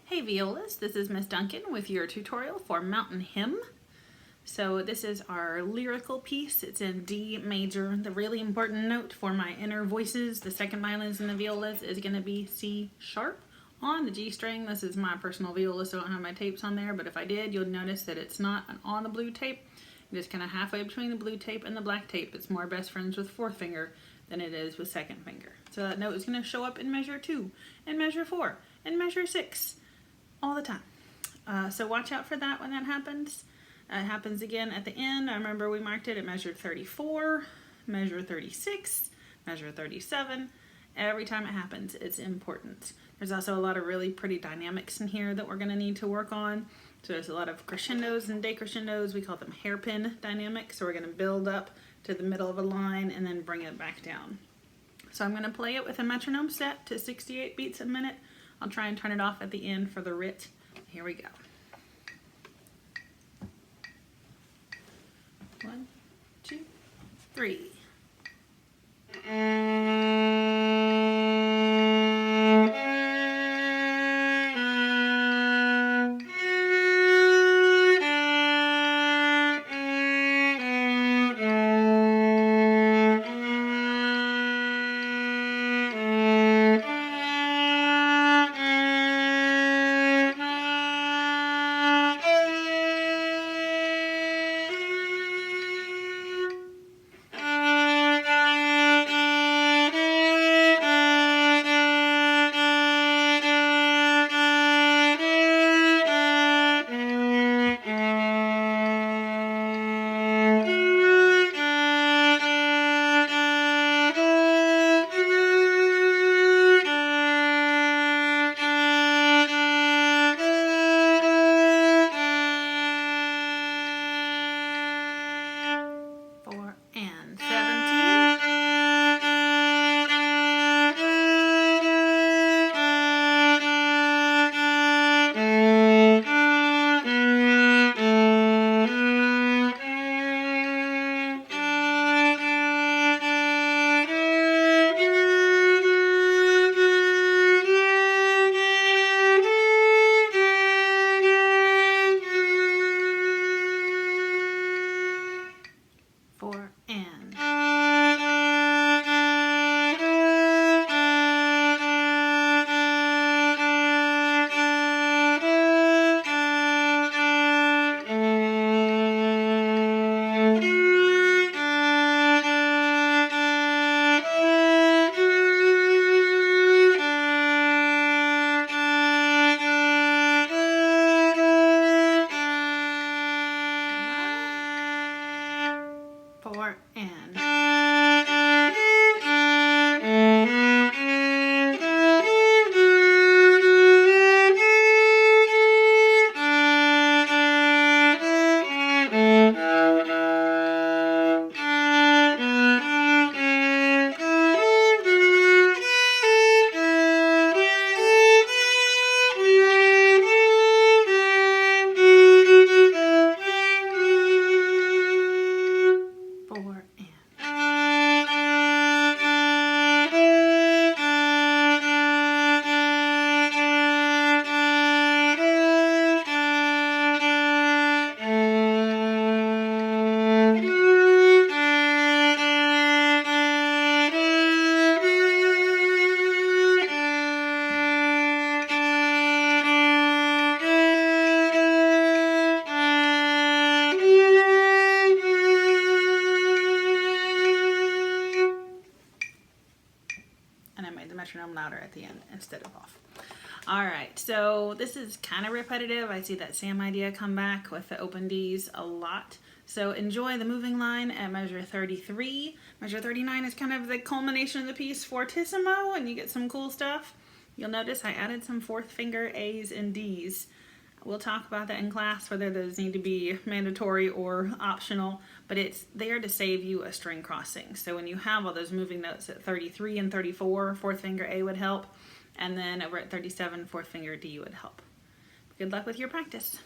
Hey violas, this is Miss Duncan with your tutorial for Mountain Hymn. So this is our lyrical piece. It's in D major. The really important note for my inner voices, the second violins and the violas, is going to be C sharp on the G string. This is my personal viola, so I don't have my tapes on there, but if I did, you'll notice that it's not on the blue tape. It's kind of halfway between the blue tape and the black tape. It's more best friends with fourth finger than it is with second finger. So that note is going to show up in measure 2, in measure 4, in measure 6. All the time. So watch out for that when that happens. It happens again at the end. I remember we marked it at measure 34, measure 36, measure 37. Every time it happens, it's important. There's also a lot of really pretty dynamics in here that we're going to need to work on. So there's a lot of crescendos and decrescendos. We call them hairpin dynamics. So we're going to build up to the middle of a line and then bring it back down. So I'm going to play it with a metronome set to 68 beats a minute. I'll try and turn it off at the end for the writ. Here we go. 1, 2, 3. And 17. And I made the metronome louder at the end instead of off. All right, so this is kind of repetitive. I see that same idea come back with the open Ds a lot. So enjoy the moving line at measure 33. Measure 39 is kind of the culmination of the piece, fortissimo, and you get some cool stuff. You'll notice I added some fourth finger A's and D's. We'll talk about that in class, whether those need to be mandatory or optional, but it's there to save you a string crossing. So when you have all those moving notes at 33 and 34, fourth finger A would help, and then over at 37, fourth finger D would help. Good luck with your practice.